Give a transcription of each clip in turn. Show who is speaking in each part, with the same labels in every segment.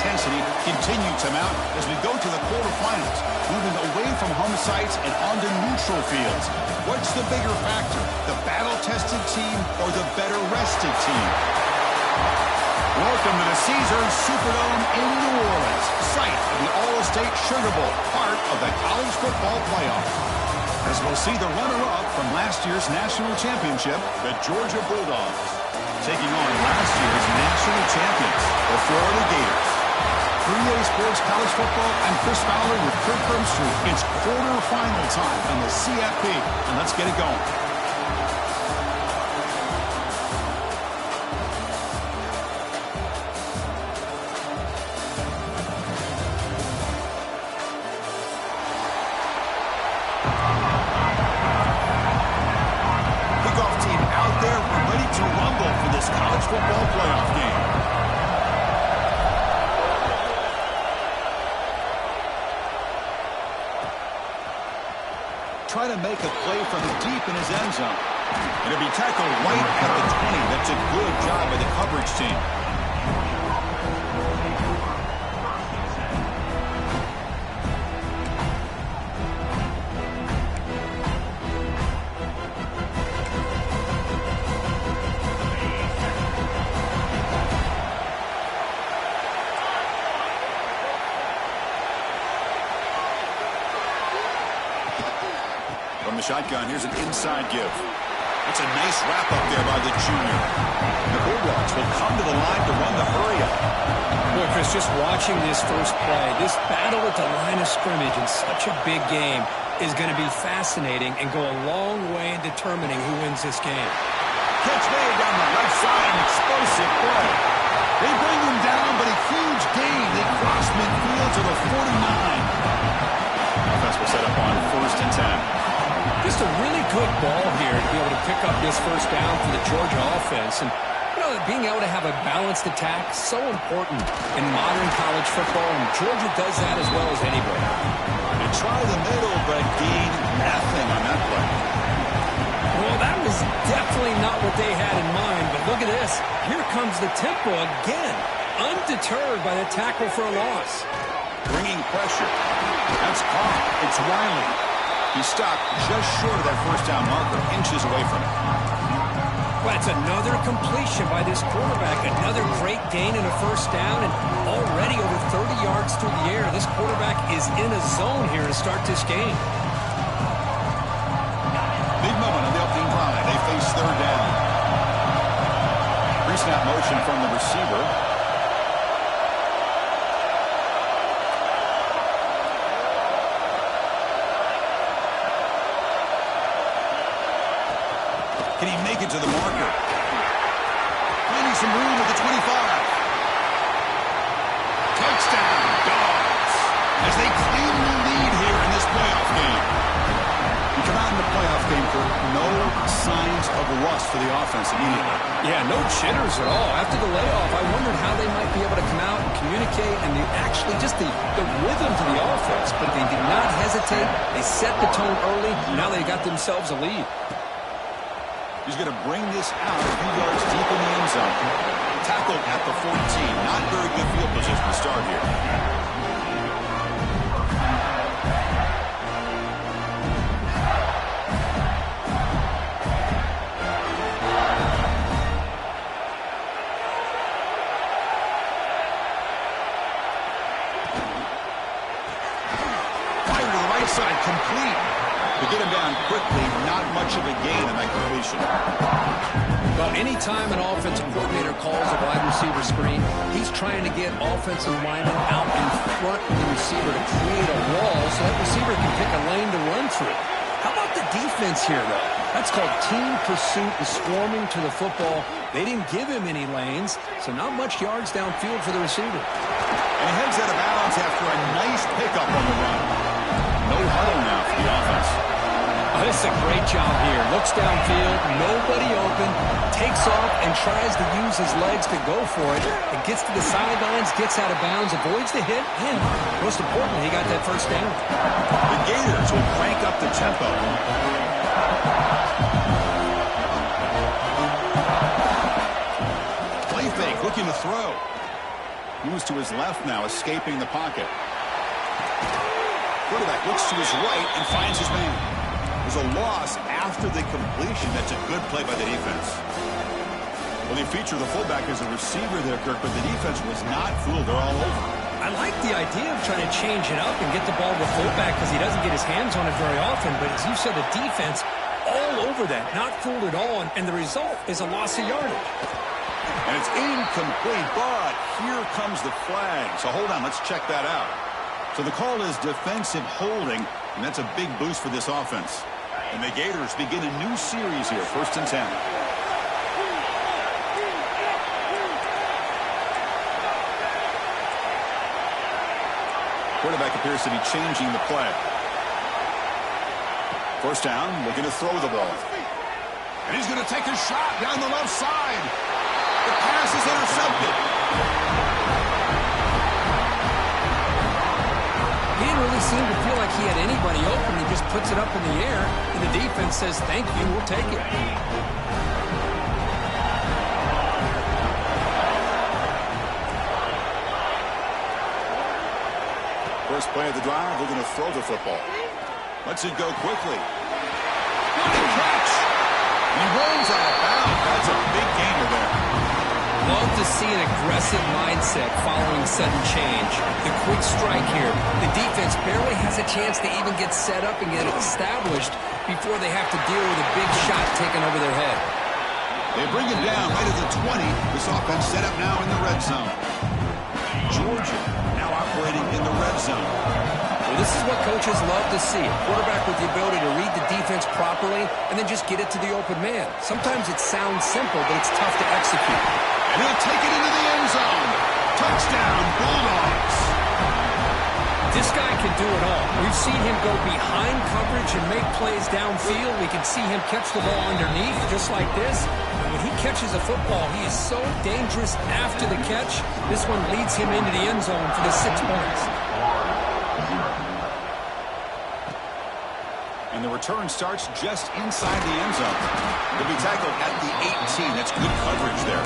Speaker 1: intensity continue to mount as we go to the quarterfinals, moving away from home sites and onto neutral fields. What's the bigger factor, the battle-tested team or the better-rested team? Welcome to the Caesars Superdome in New Orleans, site of the All-State Sugar Bowl, part of the college football playoff. As we'll see the runner-up from last year's national championship, the Georgia Bulldogs, taking on last year's national champions, the Florida Gators. 3A Sports College Football, I'm Chris Fowler with Kirk Herbstreit. It's quarterfinal time on the CFP, and let's get it going. Football playoff game. Trying to make a play from deep in his end zone. It'll be tackled right at the 20. That's a good job by the coverage team. From the shotgun, here's an inside give. That's a nice wrap up there by the junior. The Bulldogs will come to the line to run the hurry up.
Speaker 2: Boy, Chris, just watching this first play, this battle at the line of scrimmage in such a big game is going to be fascinating and go a long way in determining who wins this game.
Speaker 1: Catch made down the left side, an explosive play. They bring him down, but a huge gain. They cross midfield to the 49. Offense will set up on 1st and 10.
Speaker 2: Just a really good ball here to be able to pick up this first down for the Georgia offense. And, you know, being able to have a balanced attack is so important in modern college football, and Georgia does that as well as anybody.
Speaker 1: They try the middle, but gain nothing on that play.
Speaker 2: Well, that was definitely not what they had in mind, but look at this. Here comes the tempo again, undeterred by the tackle for a loss.
Speaker 1: Bringing pressure. That's caught. It's Riley. He stopped just short of that first down marker, inches away from it.
Speaker 2: Well, that's another completion by this quarterback. Another great gain in a first down, and already over 30 yards through the air. This quarterback is in a zone here to start this game.
Speaker 1: Big moment on the opening drive. They face 3rd down. Pre-snap motion from the receiver. Can he make it to the marker? Finding some room at the 25. Touchdown, Dogs, as they claim the lead here in this playoff game. We come out in the playoff game for no signs of rust for the offense immediately.
Speaker 2: Yeah, no jitters at all. After the layoff, I wondered how they might be able to come out and communicate and actually just the rhythm to the offense. But they did not hesitate. They set the tone early. Now they got themselves a lead.
Speaker 1: He's going to bring this out a few yards deep in the end zone. Tackled at the 14. Not very good field position to start here. Fire to the right side, complete. To get him down quickly, not much of a gain in that completion.
Speaker 2: Well, anytime an offensive coordinator calls a wide receiver screen, he's trying to get offensive linemen out in front of the receiver to create a wall so that receiver can pick a lane to run through. How about the defense here, though? That's called team pursuit and swarming to the football. They didn't give him any lanes, so not much yards downfield for the receiver.
Speaker 1: And he heads out of bounds after a nice pickup on the run. No huddle now for the offense.
Speaker 2: Oh, this is a great job here. Looks downfield, nobody open, takes off and tries to use his legs to go for it. And gets to the sidelines, gets out of bounds, avoids the hit, and most importantly, he got that first down.
Speaker 1: The Gators will crank up the tempo. Play fake, looking to throw. Moves to his left now, escaping the pocket. Quarterback looks to his right and finds his man. There's a loss after the completion. That's a good play by the defense. Well, they feature the fullback as a receiver there, Kirk, but the defense was not fooled. They're all over.
Speaker 2: I like the idea of trying to change it up and get the ball to the fullback because he doesn't get his hands on it very often. But as you said, the defense all over that, not fooled at all, and the result is a loss of yardage.
Speaker 1: And it's incomplete, but here comes the flag. So hold on, let's check that out. So the call is defensive holding, and that's a big boost for this offense. And the Gators begin a new series here, 1st and 10. Quarterback appears to be changing the play. 1st down, looking to throw the ball. And he's going to take a shot down the left side. The pass is intercepted.
Speaker 2: He didn't really seem to feel like he had anybody open. He just puts it up in the air, and the defense says, thank you, we'll take it.
Speaker 1: First play of the drive, they're going to throw the football. Lets it go quickly. Good catch. He rolls out of bounds. That's a big gainer there.
Speaker 2: Love to see an aggressive mindset following sudden change. The quick strike here. The defense barely has a chance to even get set up and get it established before they have to deal with a big shot taken over their head.
Speaker 1: They bring him down right at the 20. This offense set up now in the red zone. Georgia now operating in the red zone.
Speaker 2: Well, this is what coaches love to see. A quarterback with the ability to read the defense properly and then just get it to the open man. Sometimes it sounds simple, but it's tough to execute.
Speaker 1: And he'll take it into the end zone. Touchdown, Bulldogs.
Speaker 2: This guy can do it all. We've seen him go behind coverage and make plays downfield. We can see him catch the ball underneath just like this. And when he catches a football, he is so dangerous after the catch. This one leads him into the end zone for the 6 points.
Speaker 1: And the return starts just inside the end zone. He'll be tackled at the 18. That's good coverage there.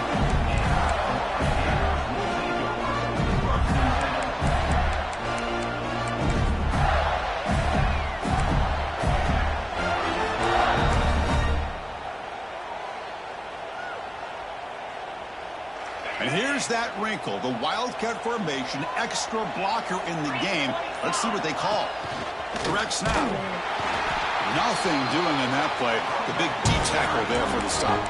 Speaker 1: And here's that wrinkle, the Wildcat formation, extra blocker in the game. Let's see what they call. Direct snap. Nothing doing in that play. The big D-tackle there for the stop.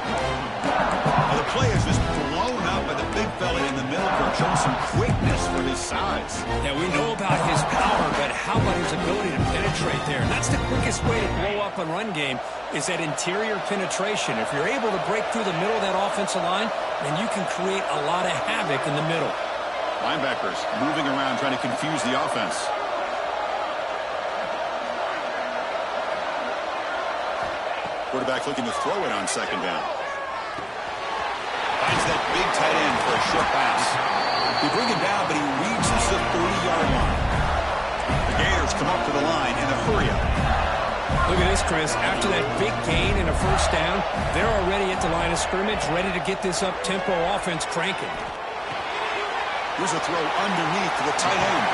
Speaker 1: Now the play is just blown up by the big fella in the middle, showing some quickness for his size.
Speaker 2: Yeah, we know about his power, but how about his ability to penetrate there? And that's the quickest way to blow up a run game, is that interior penetration. If you're able to break through the middle of that offensive line, then you can create a lot of havoc in the middle.
Speaker 1: Linebackers moving around, trying to confuse the offense. Quarterback looking to throw it on 2nd down. Finds that big tight end for a short pass. They bring him down, but he reaches the 30-yard line. The Gators come up to the line in a hurry up.
Speaker 2: Look at this, Chris. After that big gain and a 1st down, they're already at the line of scrimmage, ready to get this up-tempo offense cranking.
Speaker 1: Here's a throw underneath to the tight end.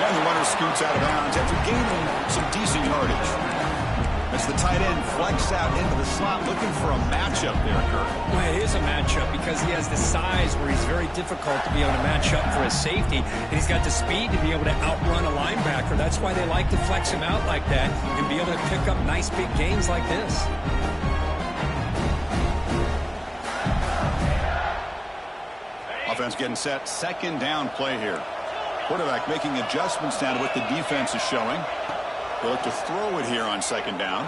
Speaker 1: And the runner scoots out of bounds after gaining some decent yardage. As the tight end flexed out into the slot, looking for a matchup there, Kirk.
Speaker 2: Well, it is a matchup because he has the size where he's very difficult to be able to match up for his safety. And he's got the speed to be able to outrun a linebacker. That's why they like to flex him out like that and be able to pick up nice big gains like this.
Speaker 1: Offense getting set. 2nd down play here. Quarterback making adjustments down to what the defense is showing. They'll look to throw it here on 2nd down.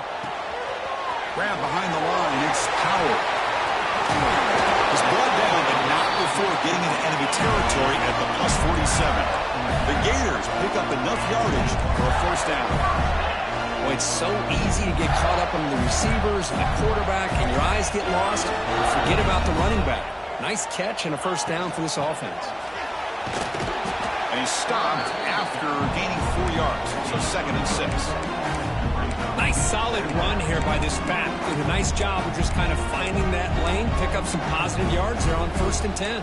Speaker 1: Grab behind the line. It's Powell. He's brought down, but not before getting into enemy territory at the +47. The Gators pick up enough yardage for a 1st down.
Speaker 2: Well, it's so easy to get caught up on the receivers and the quarterback, and your eyes get lost. Forget about the running back. Nice catch and a 1st down for this offense.
Speaker 1: And he stopped after gaining 4 yards. So 2nd and 6.
Speaker 2: Nice solid run here by this back. Did a nice job of just kind of finding that lane, pick up some positive yards there on 1st and 10.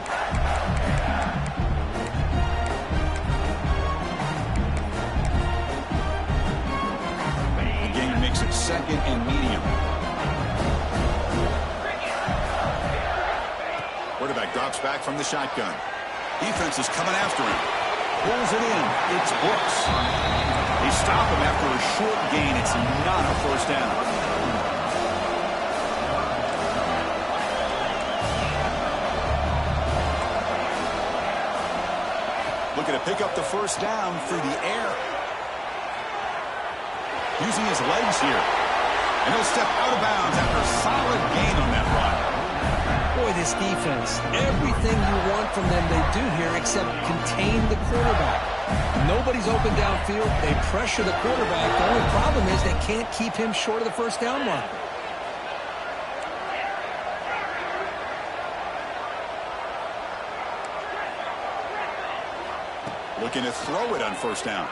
Speaker 1: makes it 2nd and medium. Quarterback drops back from the shotgun. Defense is coming after him. Pulls it in. It's Brooks. They stop him after a short gain. It's not a first down. Looking to pick up the first down through the air. Using his legs here. And he'll step out of bounds after a solid gain on that run.
Speaker 2: Boy, this defense, everything you want from them they do here except contain the quarterback. Nobody's open downfield. They pressure the quarterback. The only problem is they can't keep him short of the first down mark.
Speaker 1: Looking to throw it on first down.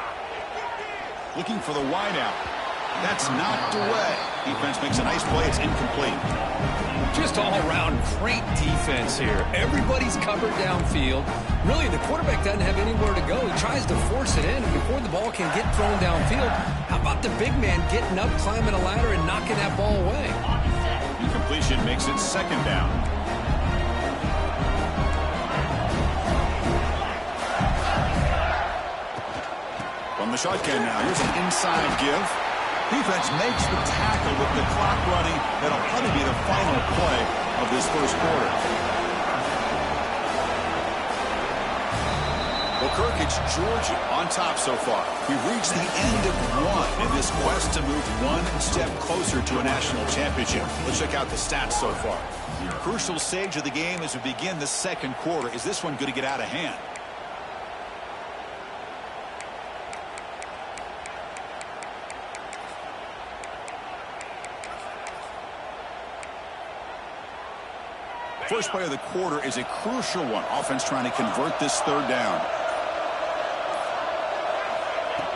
Speaker 1: Looking for the wideout. That's knocked away. Defense makes a nice play. It's incomplete.
Speaker 2: Just all around great defense here. Everybody's covered downfield. Really, the quarterback doesn't have anywhere to go. He tries to force it in, and before the ball can get thrown downfield, how about the big man getting up, climbing a ladder, and knocking that ball away?
Speaker 1: Incompletion makes it 2nd down. From the shotgun now, here's an inside give. Defense makes the tackle with the clock running. That'll probably be the final play of this first quarter. Well, Kirk, it's Georgia on top so far. We've reached the end of one in this quest to move one step closer to a national championship. Let's check out the stats so far. Crucial stage of the game as we begin the second quarter. Is this one going to get out of hand? First play of the quarter is a crucial one. Offense trying to convert this third down.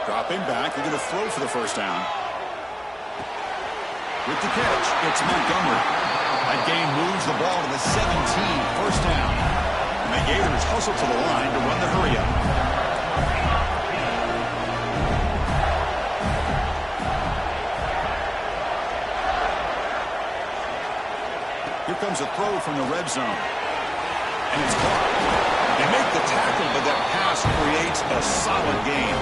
Speaker 1: Dropping back. They're going to throw for the first down. With the catch, it's Montgomery. That game moves the ball to the 17. First down. And the Gators hustle to the line to run the hurry-up. Here comes a throw from the red zone. And it's caught. They make the tackle, but that pass creates a solid gain.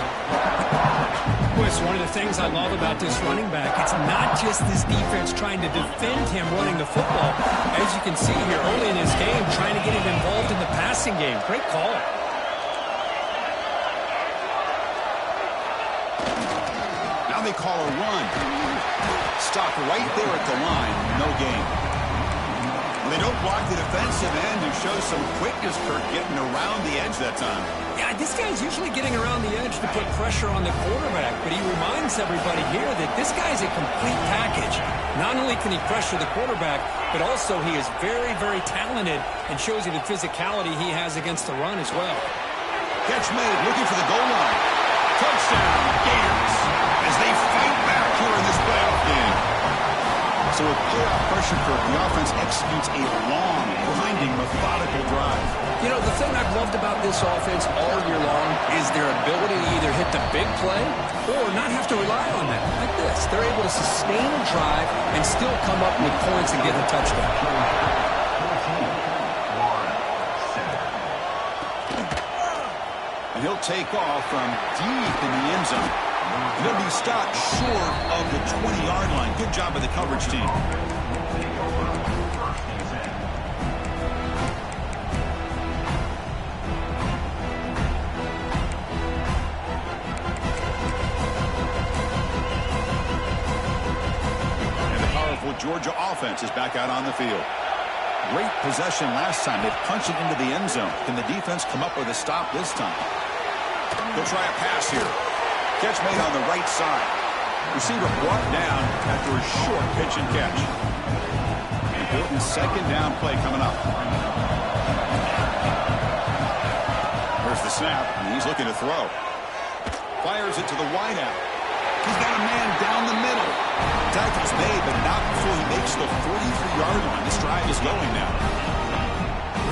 Speaker 2: Boy, it's one of the things I love about this running back. It's not just this defense trying to defend him running the football. As you can see here early in his game, trying to get him involved in the passing game. Great call.
Speaker 1: Now they call a run. Stop right there at the line. No gain. They don't block the defensive end, who shows some quickness, Kirk, getting around the edge that time.
Speaker 2: Yeah, this guy's usually getting around the edge to put pressure on the quarterback, but he reminds everybody here that this guy's a complete package. Not only can he pressure the quarterback, but also he is very, very talented and shows you the physicality he has against the run as well.
Speaker 1: Catch made, looking for the goal line. Touchdown, Gators, as they fight back here in this playoff game. So with playoff pressure, Kirk, the offense executes a long, grinding, methodical drive.
Speaker 2: You know, the thing I've loved about this offense all year long is their ability to either hit the big play or not have to rely on that. Like this. They're able to sustain a drive and still come up with points and get a touchdown.
Speaker 1: And he'll take off from deep in the end zone. He'll be stopped short of the 20-yard line. Good job by the coverage team. And the powerful Georgia offense is back out on the field. Great possession last time. They punched it into the end zone. Can the defense come up with a stop this time? They'll try a pass here. Catch made on the right side. Receiver brought down after a short pitch and catch. Important second down play coming up. There's the snap, and he's looking to throw. Fires it to the wideout. He's got a man down the middle. Tackle's made, but not before he makes the 43-yard line. This drive is going now.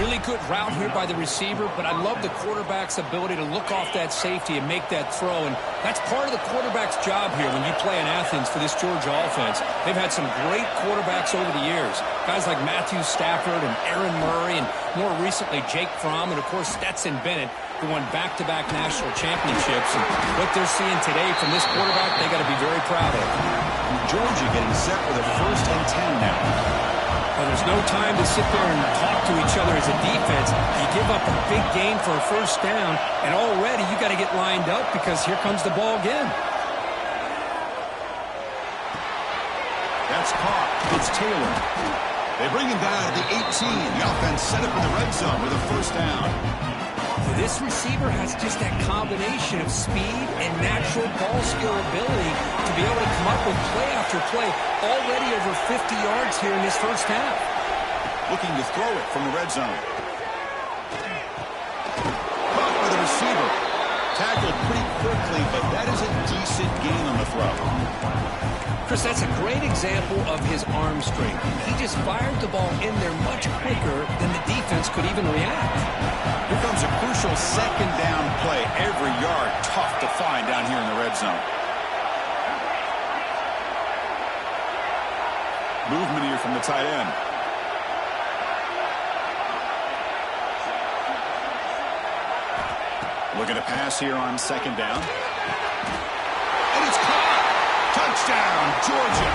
Speaker 2: Really good route here by the receiver, but I love the quarterback's ability to look off that safety and make that throw. And that's part of the quarterback's job here when you play in Athens for this Georgia offense. They've had some great quarterbacks over the years. Guys like Matthew Stafford and Aaron Murray, and more recently Jake Fromm, and of course Stetson Bennett, who won back-to-back national championships. And what they're seeing today from this quarterback, they got to be very proud of.
Speaker 1: Georgia getting set with a 1st and 10 now.
Speaker 2: Well, there's no time to sit there and talk to each other as a defense. You give up a big gain for a 1st down, and already you got to get lined up because here comes the ball again.
Speaker 1: That's caught. It's Taylor. They bring him down at the 18. The offense set up in the red zone with a 1st down.
Speaker 2: This receiver has just that combination of speed and natural ball skill ability to be able to come up with play after play, already over 50 yards here in this 1st half.
Speaker 1: Looking to throw it from the red zone. Caught by the receiver. Tackled pretty quickly, but that is a decent gain on the throw.
Speaker 2: Chris, that's a great example of his arm strength. He just fired the ball in there much quicker than the defense could even react.
Speaker 1: Here comes a crucial 2nd down play. Every yard tough to find down here in the red zone. Movement here from the tight end. Looking to pass here on 2nd down. And it's caught! Touchdown, Georgia!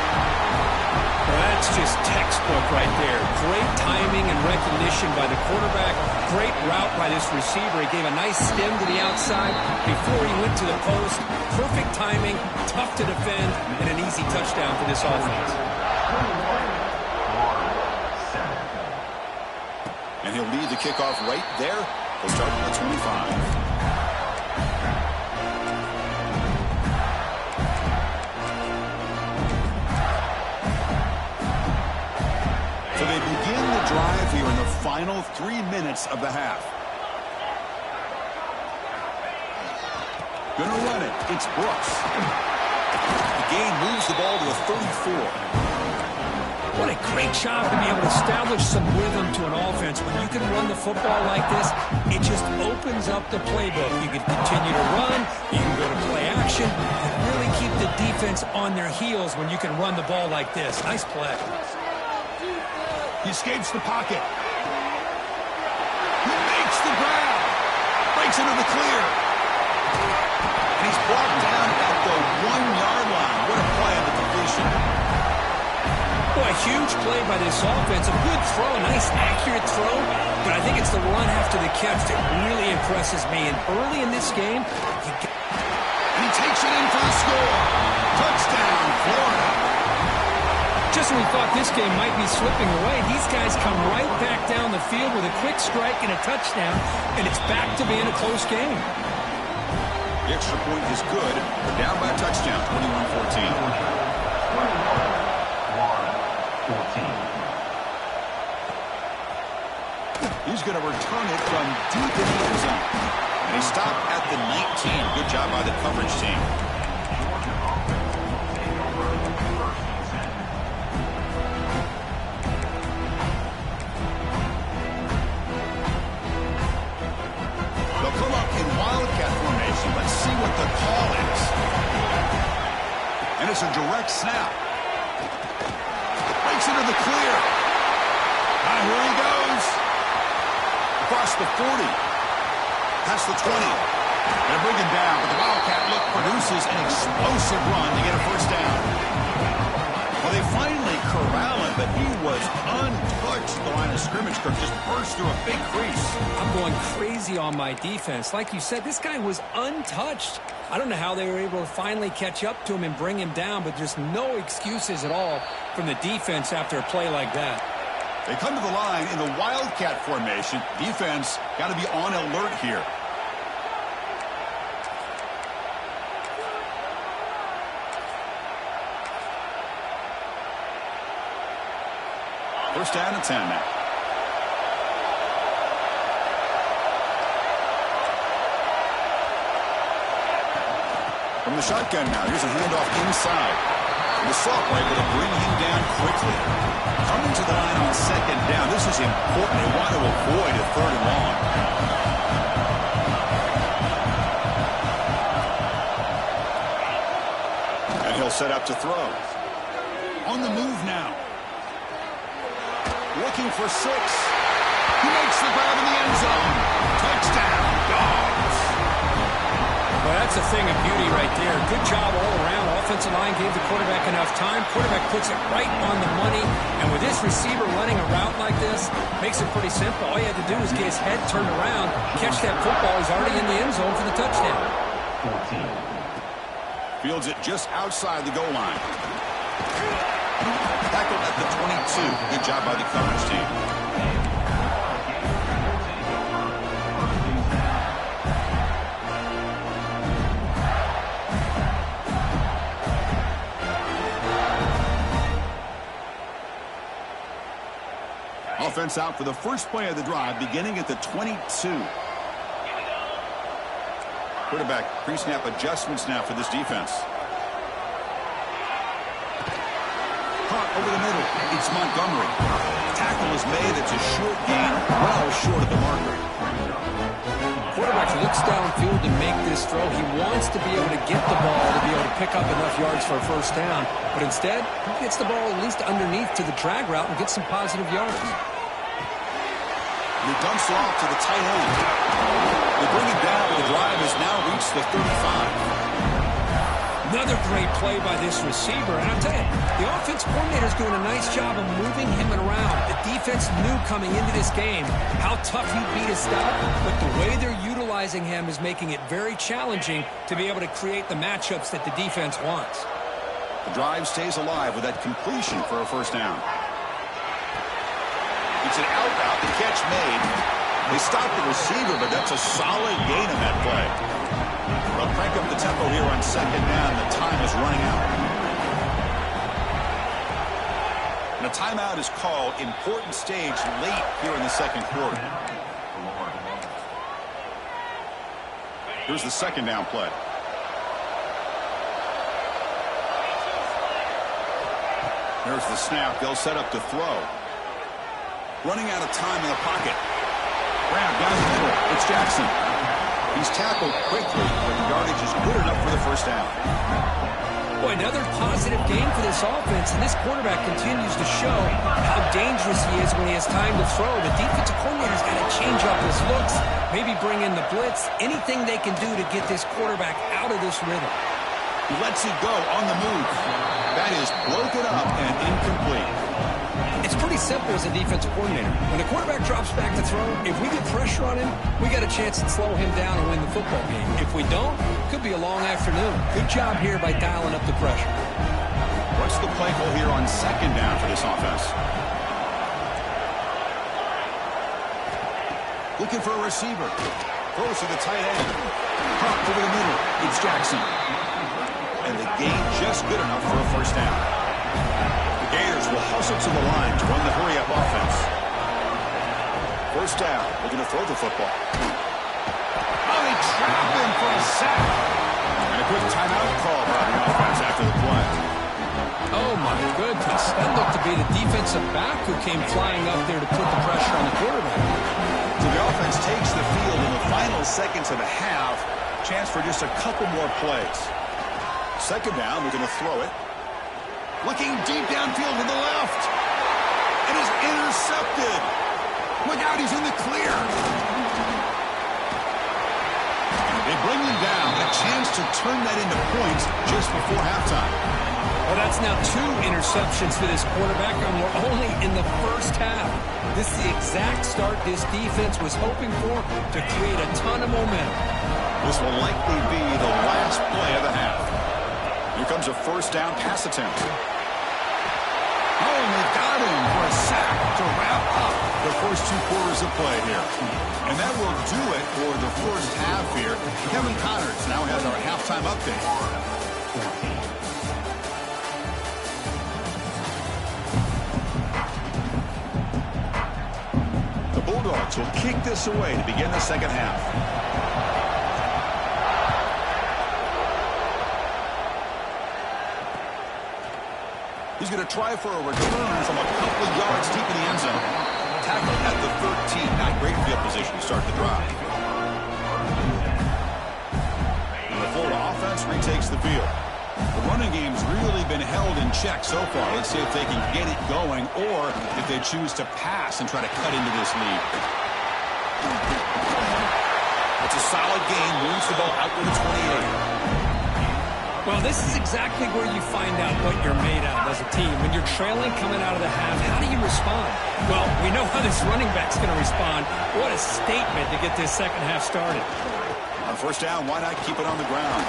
Speaker 2: Well, that's just textbook right there. Great timing and recognition by the quarterback. Great route by this receiver. He gave a nice stem to the outside before he went to the post. Perfect timing, tough to defend, and an easy touchdown for this offense.
Speaker 1: And he'll lead the kickoff right there. He'll start at the 25. So they begin the drive here in the final 3 minutes of the half. Gonna run it. It's Brooks. The gain moves the ball to the 34.
Speaker 2: What a great job to be able to establish some rhythm to an offense. When you can run the football like this, it just opens up the playbook. You can continue to run, you can go to play action, and really keep the defense on their heels when you can run the ball like this. Nice play.
Speaker 1: He escapes the pocket. He makes the grab. Breaks into the clear. And he's brought down at the 1-yard line. What a play on the completion.
Speaker 2: Boy, a huge play by this offense. A good throw, a nice accurate throw. But I think it's the run after the catch that really impresses me. And early in this game,
Speaker 1: and he takes it in for the score. Touchdown, Florida.
Speaker 2: Just when we thought this game might be slipping away, these guys come right back down the field with a quick strike and a touchdown, and it's back to being a close game.
Speaker 1: The extra point is good. We're down by a touchdown, 21-14. He's going to return it from deep in the end zone. And he stopped at the 19. Good job by the coverage team. They'll come up in wildcat formation. Let's see what the call is. And it's a direct snap. Breaks into the clear. Here he goes. Across the 40. Past the 20. They'll bring him down, but the Wildcat look produces an explosive run to get a 1st down. Well, they finally corral him, but he was untouched at the line of scrimmage. Kirk just burst through a big crease.
Speaker 2: I'm going crazy on my defense. Like you said, this guy was untouched. I don't know how they were able to finally catch up to him and bring him down, but just no excuses at all from the defense after a play like that.
Speaker 1: They come to the line in the Wildcat formation. Defense got to be on alert here. First down and 10 now. From the shotgun now, here's a handoff inside. And the Assault were able to bring him down quickly. Coming to the line on second down. This is important. They want to avoid a third and long. And he'll set up to throw. On the move now. Looking for 6. He makes the grab in the end zone. Touchdown, Dogs.
Speaker 2: Well, that's a thing of beauty right there. Good job all around. Offensive line gave the quarterback enough time. Quarterback puts it right on the money. And with this receiver running a route like this, makes it pretty simple. All you had to do is get his head turned around, catch that football. He's already in the end zone for the touchdown.
Speaker 1: Fields it just outside the goal line. Tackled at the 22. Good job by the coverage team. Offense out for the first play of the drive, beginning at the 22. Quarterback pre-snap adjustments now for this defense. Caught over the middle. It's Montgomery. Tackle is made. It's a short gain, well short of the marker.
Speaker 2: Quarterback looks downfield to make this throw. He wants to be able to get the ball to be able to pick up enough yards for a first down. But instead, he gets the ball at least underneath to the drag route and gets some positive yards.
Speaker 1: He dumps it off to the tight end. They bring it down. The drive has now reached the 35.
Speaker 2: Another great play by this receiver. And I'll tell you, the offense coordinator is doing a nice job of moving him around. The defense knew coming into this game how tough he'd be to stop, but the way they're utilizing him is making it very challenging to be able to create the matchups that the defense wants.
Speaker 1: The drive stays alive with that completion for a first down. It's an out route. The catch made. They stopped the receiver, but that's a solid gain on that play. They'll crank up the tempo here on second down. The time is running out. And a timeout is called. Important stage late here in the second quarter. Here's the second down play. There's the snap. They'll set up to throw. Running out of time in the pocket. Grab down the middle. It's Jackson. He's tackled quickly, but the yardage is good enough for the first down.
Speaker 2: Boy, another positive game for this offense, and this quarterback continues to show how dangerous he is when he has time to throw. The defensive coordinator's got to change up his looks, maybe bring in the blitz, anything they can do to get this quarterback out of this rhythm.
Speaker 1: He lets it go on the move. That is broken up and incomplete.
Speaker 2: It's pretty simple as a defensive coordinator. When the quarterback drops back to throw, if we get pressure on him, we got a chance to slow him down and win the football game. If we don't, it could be a long afternoon. Good job here by dialing up the pressure.
Speaker 1: What's the play call here on second down for this offense? Looking for a receiver. Throws to the tight end. Caught over the middle. It's Jackson. And the gain just good enough for a first down. The Gators will hustle to the line to run the hurry-up offense. First down, looking to throw the football. Oh, they trap him for a sack. And a quick timeout call by the offense after the play.
Speaker 2: Oh, my goodness. That looked to be the defensive back who came flying up there to put the pressure on the quarterback.
Speaker 1: So the offense takes the field in the final seconds of the half. Chance for just a couple more plays. Second down, we're going to throw it. Looking deep downfield to the left. And is intercepted. Look out, he's in the clear. They bring him down. A chance to turn that into points just before halftime.
Speaker 2: Well, that's now 2 interceptions for this quarterback, and we're only in the first half. This is the exact start this defense was hoping for to create a ton of momentum.
Speaker 1: This will likely be the last play of the half. Here comes a first down pass attempt. Oh, and they got him for a sack to wrap up the first 2 quarters of play here. And that will do it for the first half here. Kevin Connors now has our halftime update. The Bulldogs will kick this away to begin the second half. He's going to try for a return from a couple of yards deep in the end zone. Tackled at the 13. Not great field position to start the drive. And the Florida offense retakes the field. The running game's really been held in check so far. Let's see if they can get it going or if they choose to pass and try to cut into this lead. It's a solid gain. Moves the ball out to the 28.
Speaker 2: Well, this is exactly where you find out what you're made of as a team. When you're trailing coming out of the half, how do you respond? Well, we know how this running back's going to respond. What a statement to get this second half started.
Speaker 1: On first down, why not keep it on the ground?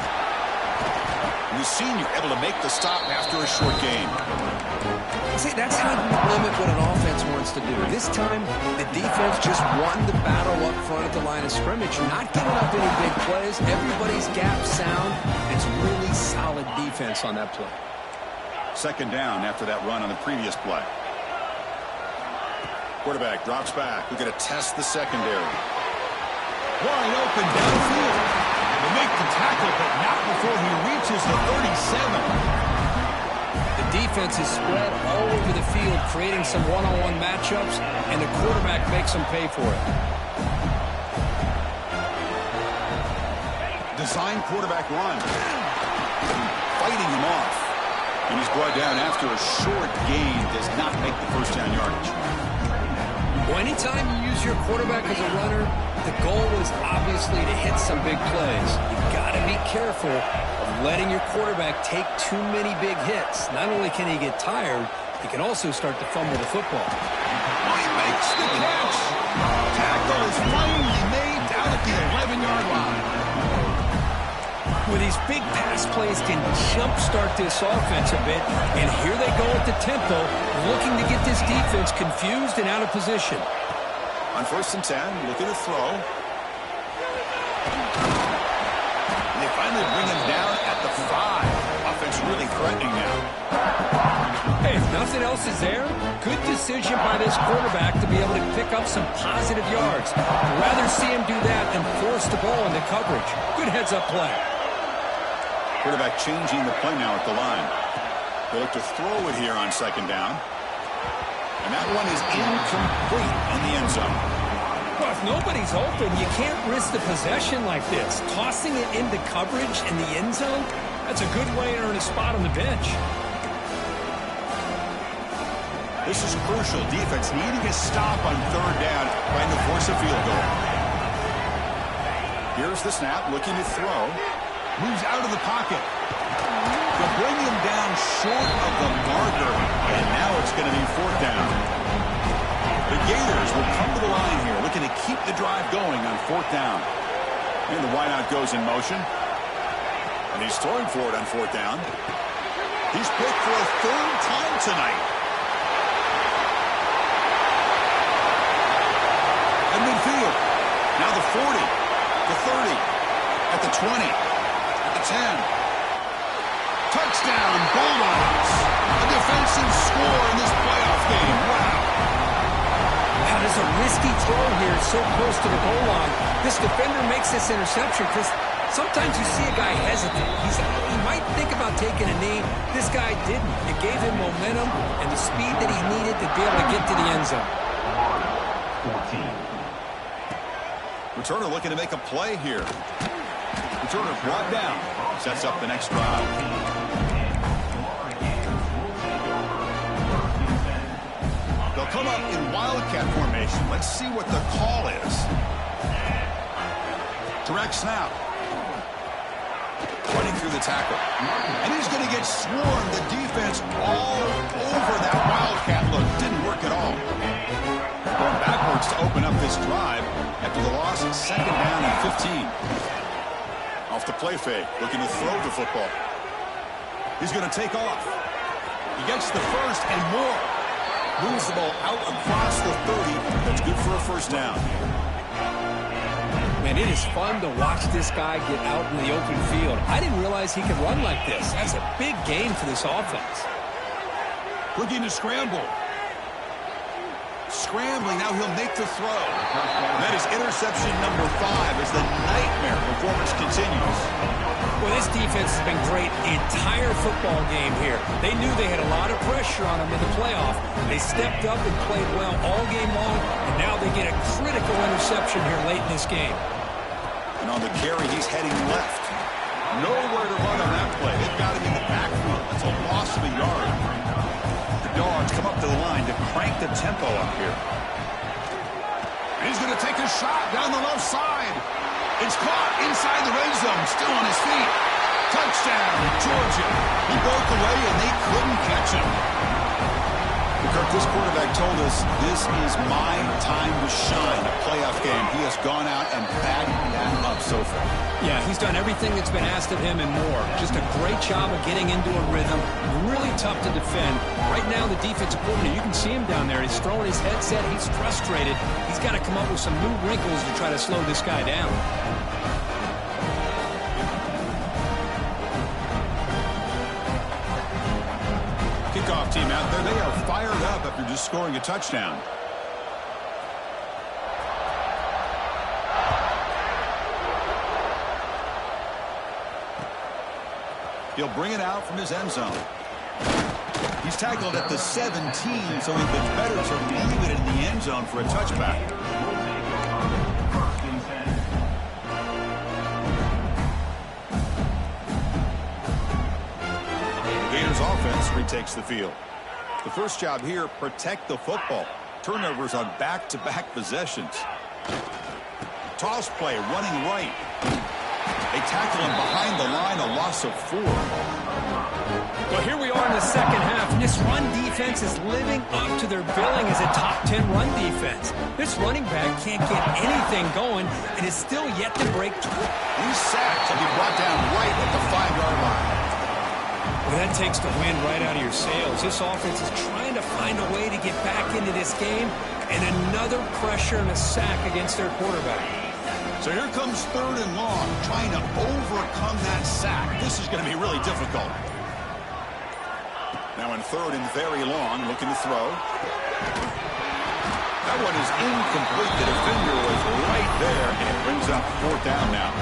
Speaker 1: And the senior able to make the stop after a short gain.
Speaker 2: See, that's how you limit what an offense wants to do. This time, the defense just won the battle up front at the line of scrimmage. Not giving up any big plays. Everybody's gap sound. It's really solid defense on that play.
Speaker 1: Second down after that run on the previous play. Quarterback drops back. We're going to test the secondary. Wide open downfield. They make the tackle, but not before he reaches the 37.
Speaker 2: The defense is spread all over the field, creating some one-on-one matchups, and the quarterback makes them pay for it.
Speaker 1: Design quarterback run. Fighting him off. And he's brought down after a short gain. Does not make the first down yardage.
Speaker 2: Well, anytime you use your quarterback as a runner, the goal is obviously to hit some big plays. You've got to be careful of letting your quarterback take too many big hits. Not only can he get tired, he can also start to fumble the football.
Speaker 1: He makes the catch. Tackle is finally made down at the 11-yard line.
Speaker 2: With these big pass plays can jumpstart this offense a bit, and here they go at the tempo, looking to get this defense confused and out of position.
Speaker 1: On first and 10, looking to throw. And they finally bring him down at the 5. Offense really threatening now.
Speaker 2: Hey, if nothing else is there, good decision by this quarterback to be able to pick up some positive yards. I'd rather see him do that than force the ball into coverage. Good heads-up play.
Speaker 1: Quarterback changing the play now at the line. They look to throw it here on second down. And that one is incomplete in the end zone.
Speaker 2: Well, if nobody's open, you can't risk the possession like this. Tossing it into coverage in the end zone, that's a good way to earn a spot on the bench.
Speaker 1: This is crucial. Defense needing a stop on third down, trying to force a field goal. Here's the snap, looking to throw. Moves out of the pocket. They'll bring him down short of the marker, and now it's going to be fourth down. The Gators will come to the line here, looking to keep the drive going on fourth down. And the wideout goes in motion. And he's throwing for it on fourth down. He's picked for a third time tonight. At midfield. Now the 40, the 30, at the 20. 10. Touchdown, Bulldogs. A defensive score in this playoff game. Wow.
Speaker 2: That is a risky throw here, so close to the goal line. This defender makes this interception because sometimes you see a guy hesitate. He might think about taking a knee. This guy didn't. It gave him momentum and the speed that he needed to be able to get to the end zone.
Speaker 1: 14. Returner looking to make a play here. Returner brought down. Sets up the next drive. They'll come up in Wildcat formation. Let's see what the call is. Direct snap. Running through the tackle. And he's going to get swarmed. The defense all over that Wildcat look. Didn't work at all. Going backwards to open up this drive after the loss. Second down and 15. Off the play fake, looking to throw the football. He's going to take off. He gets the first and more. Moves the ball out across the 30. That's good for a first down.
Speaker 2: Man, it is fun to watch this guy get out in the open field. I didn't realize he could run like this. That's a big game for this offense.
Speaker 1: Looking to scramble. Scrambling, now he'll make the throw. And that is interception number 5 as the nightmare performance continues.
Speaker 2: Well, this defense has been great the entire football game here. They knew they had a lot of pressure on them in the playoff. They stepped up and played well all game long, and now they get a critical interception here late in this game.
Speaker 1: And on the carry, he's heading left. Nowhere to run on that play. They've got him in the backfield. That's a loss of a yard. The Dogs come up to the line to crank the tempo up here. And he's going to take a shot down the left side. It's caught inside the red zone, still on his feet. Touchdown, Georgia. He broke away, and they couldn't catch him. Kirk, this quarterback told us this is my time to shine. A playoff game. He has gone out and backed that up so far.
Speaker 2: Yeah, he's done everything that's been asked of him and more. Just a great job of getting into a rhythm. Really tough to defend. Right now, the defensive coordinator, you can see him down there. He's throwing his headset. He's frustrated. He's got to come up with some new wrinkles to try to slow this guy down.
Speaker 1: Kickoff team out there. They are fired up after just scoring a touchdown. He'll bring it out from his end zone. He's tackled at the 17, so it's better to leave it in the end zone for a touchback. Gators offense retakes the field. The first job here, protect the football. Turnovers on back-to-back possessions. Toss play, running right. They tackle him behind the line, a loss of 4.
Speaker 2: Well, here we are in the second half, and this run defense is living up to their billing as a top 10 run defense. This running back can't get anything going and is still yet to break 12.
Speaker 1: He's sacked. He'll be brought down right at the 5-yard line.
Speaker 2: Well, that takes the wind right out of your sails. This offense is trying to find a way to get back into this game, and another pressure and a sack against their quarterback.
Speaker 1: So here comes 3rd and long, trying to overcome that sack. This is going to be really difficult. Now in 3rd and very long, looking to throw. That one is incomplete. The defender was right there, and it brings up 4th down now.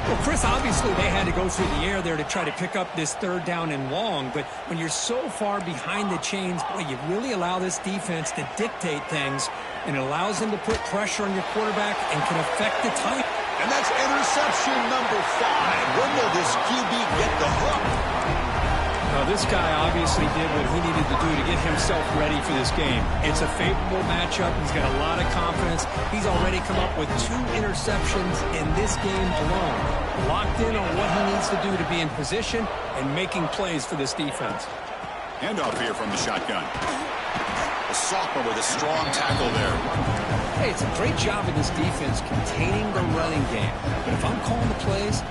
Speaker 2: Well, Chris, obviously they had to go through the air there to try to pick up this 3rd down and long, but when you're so far behind the chains, boy, you really allow this defense to dictate things, and it allows them to put pressure on your quarterback and can affect the time.
Speaker 1: And that's interception number 5. When will this QB get the hook?
Speaker 2: Well, this guy obviously did what he needed to do to get himself ready for this game. It's a favorable matchup. He's got a lot of confidence. He's already come up with 2 interceptions in this game alone. Locked in on what he needs to do to be in position and making plays for this defense.
Speaker 1: Handoff here from the shotgun. A sophomore with a strong tackle there.
Speaker 2: Hey, it's a great job of this defense containing the running game. But if I'm calling the plays,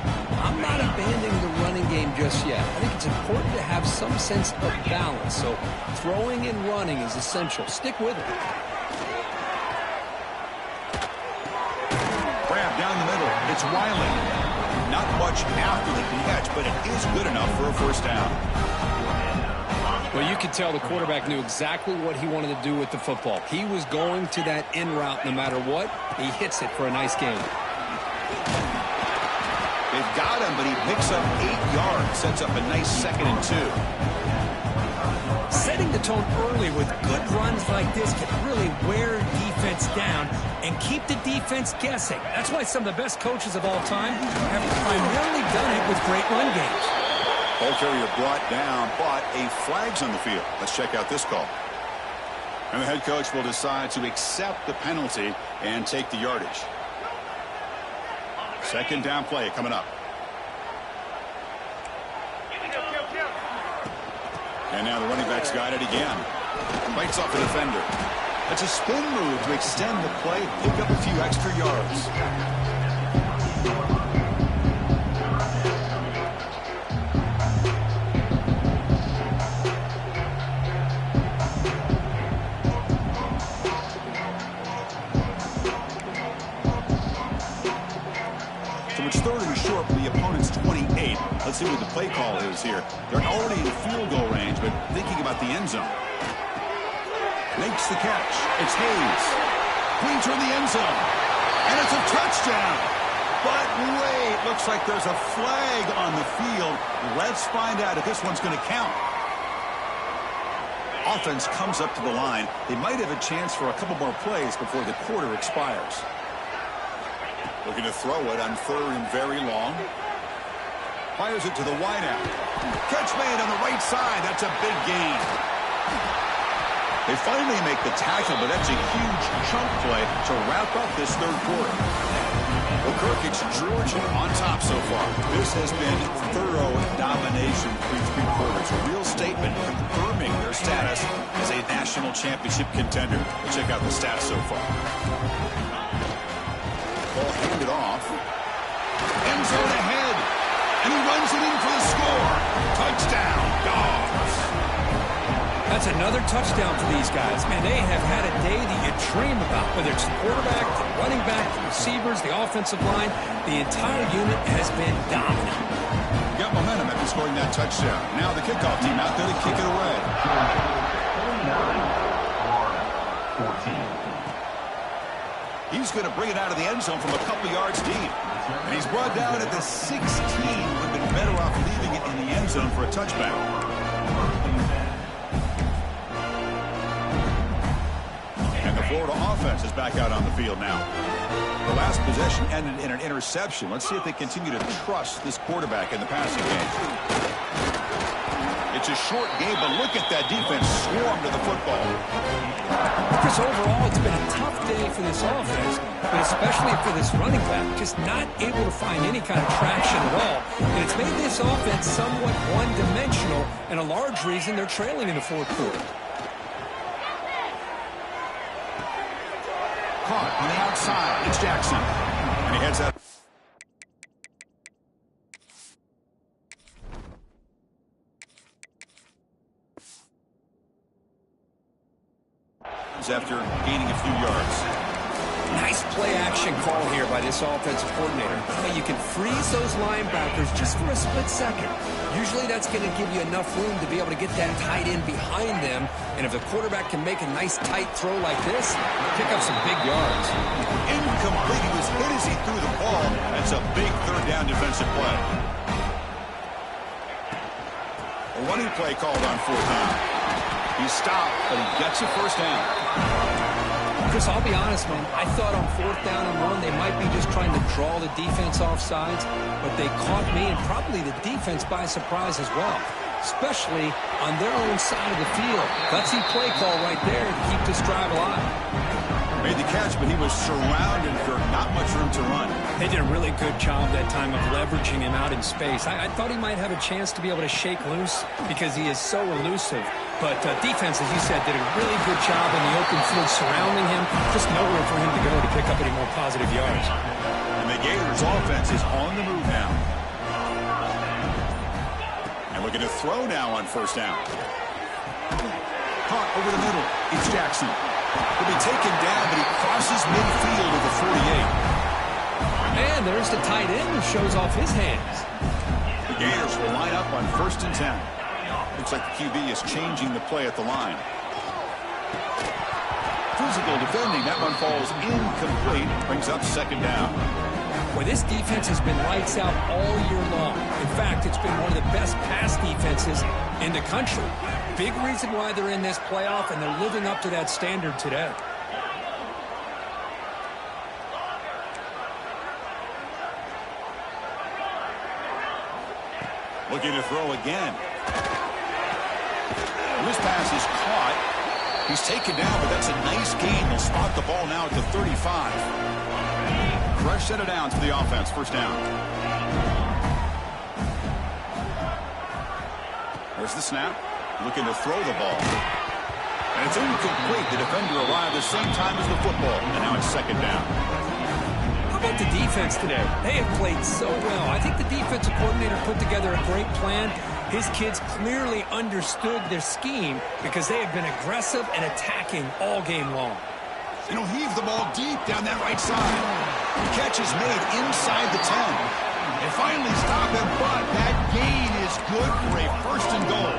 Speaker 2: I'm not abandoning the running game just yet. I think it's important to have some sense of balance. So throwing and running is essential. Stick with it.
Speaker 1: Grab down the middle. It's Wiley. Not much after the catch, but it is good enough for a 1st down.
Speaker 2: Well, you could tell the quarterback knew exactly what he wanted to do with the football. He was going to that in route no matter what. He hits it for a nice gain.
Speaker 1: They've got him, but he picks up 8 yards. Sets up a nice 2nd and 2.
Speaker 2: Setting the tone early with good runs like this can really wear defense down and keep the defense guessing. That's why some of the best coaches of all time have primarily done it with great run games.
Speaker 1: Ball carrier brought down, but a flag's on the field. Let's check out this call. And the head coach will decide to accept the penalty and take the yardage. 2nd down play coming up. And now the running back's got it again. Bites off the defender. That's a spin move to extend the play, pick up a few extra yards. So it's 3rd and short for the opponent's 28. Let's see what the play call is here. They're already in field goal range, but thinking about the end zone. Makes the catch. It's Hayes. Clean toward the end zone. And it's a touchdown. But wait, looks like there's a flag on the field. Let's find out if this one's going to count. Offense comes up to the line. They might have a chance for a couple more plays before the quarter expires. Looking to throw it on 3rd and very long. Fires it to the wideout. Catch made on the right side. That's a big gain. They finally make the tackle, but that's a huge chunk play to wrap up this 3rd quarter. Well, Kirk, it's Georgia on top so far. This has been thorough domination through 3 quarters. A real statement confirming their status as a national championship contender. We'll check out the stats so far. Ball handed off. End zone ahead. And he runs it in for the score. Touchdown, Dogs.
Speaker 2: That's another touchdown for these guys. Man, they have had a day that you dream about, whether it's the quarterback, the running back, the receivers, the offensive line. The entire unit has been dominant.
Speaker 1: Got momentum after scoring that touchdown. Now the kickoff team out there to kick it away. 14. He's going to bring it out of the end zone from a couple yards deep. And he's brought down at the 16. Would have been better off leaving it in the end zone for a touchback. And the Florida offense is back out on the field now. The last possession ended in an interception. Let's see if they continue to trust this quarterback in the passing game. It's a short game, but look at that defense swarm to the football.
Speaker 2: Because overall, it's been a tough day for this offense, but especially for this running back, just not able to find any kind of traction at all. And it's made this offense somewhat one-dimensional, and a large reason they're trailing in the 4th quarter.
Speaker 1: Caught on the outside. It's Jackson. And he heads out. After gaining a few yards.
Speaker 2: Nice play-action call here by this offensive coordinator. But you can freeze those linebackers just for a split second. Usually that's going to give you enough room to be able to get that tight end behind them. And if the quarterback can make a nice tight throw like this, pick up some big yards.
Speaker 1: Incomplete. He was hit as he threw the ball. That's a big 3rd down defensive play. A running play called on 4th down. He stopped, but he gets a 1st down.
Speaker 2: Chris, I'll be honest, man. I thought on 4th down and 1, they might be just trying to draw the defense off sides, but they caught me and probably the defense by surprise as well, especially on their own side of the field. Gutsy play call right there to keep this drive alive.
Speaker 1: Made the catch, but he was surrounded for not much room to run.
Speaker 2: They did a really good job that time of leveraging him out in space. I thought he might have a chance to be able to shake loose because he is so elusive. But defense, as you said, did a really good job in the open field surrounding him. Just nowhere for him to go to pick up any more positive yards.
Speaker 1: And the Gators offense is on the move now. And looking to throw now on 1st down. Caught over the middle. It's Jackson. He'll be taken down, but he crosses midfield at the 48.
Speaker 2: And there's the tight end who shows off his hands.
Speaker 1: The Gators will line up on 1st and 10. Looks like the QB is changing the play at the line. Physical defending. That one falls incomplete. Brings up 2nd down.
Speaker 2: Well, this defense has been lights out all year long. In fact, it's been one of the best pass defenses in the country. Big reason why they're in this playoff, and they're living up to that standard today.
Speaker 1: Looking to throw again. This pass is caught. He's taken down, but that's a nice gain. They'll spot the ball now at the 35. Fresh set of downs for the offense. 1st down. There's the snap. Looking to throw the ball. And it's incomplete. The defender arrived the same time as the football. And now it's 2nd down.
Speaker 2: How about the defense today? They have played so well. I think the defensive coordinator put together a great plan. His kids clearly understood their scheme because they have been aggressive and attacking all game long.
Speaker 1: You know, heave the ball deep down that right side. The catch is made inside the 10. They finally stop him, but that gain is good for a 1st and goal.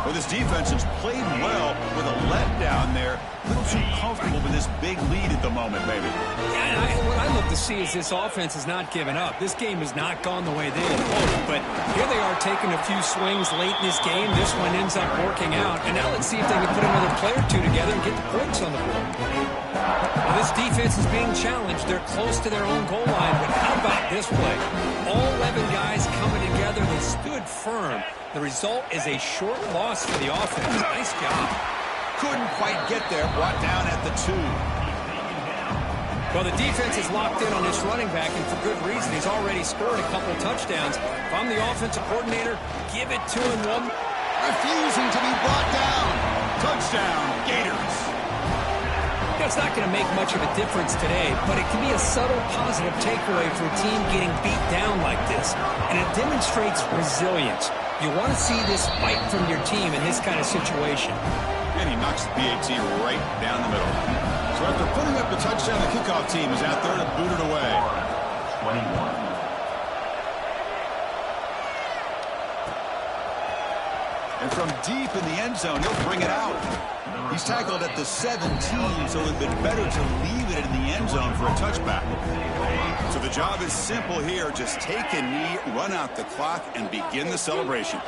Speaker 1: Well, this defense has played well with a letdown there. A little too comfortable with this big lead at the moment, maybe.
Speaker 2: Yeah, what I look to see is this offense is not giving up. This game has not gone the way they had hoped, but here they are taking a few swings late in this game. This one ends up working out, and now let's see if they can put another play or two together and get the points on the board. Well, this defense is being challenged. They're close to their own goal line, but how about this play? All 11 guys coming together. They stood firm. The result is a short loss for the offense. Nice job.
Speaker 1: Couldn't quite get there. Brought down at the 2.
Speaker 2: Well, the defense is locked in on this running back, and for good reason. He's already scored a couple touchdowns. If I'm the offensive coordinator, give it to him.
Speaker 1: Refusing to be brought down. Touchdown, Gators.
Speaker 2: It's not going to make much of a difference today, but it can be a subtle positive takeaway for a team getting beat down like this, and it demonstrates resilience. You want to see this fight from your team in this kind of situation.
Speaker 1: And he knocks the PAT right down the middle. So after putting up the touchdown, the kickoff team is out there to boot it away. 21. And from deep in the end zone, he'll bring it out. He's tackled at the 17, so it would have been better to leave it in the end zone for a touchback. So the job is simple here. Just take a knee, run out the clock, and begin the celebration.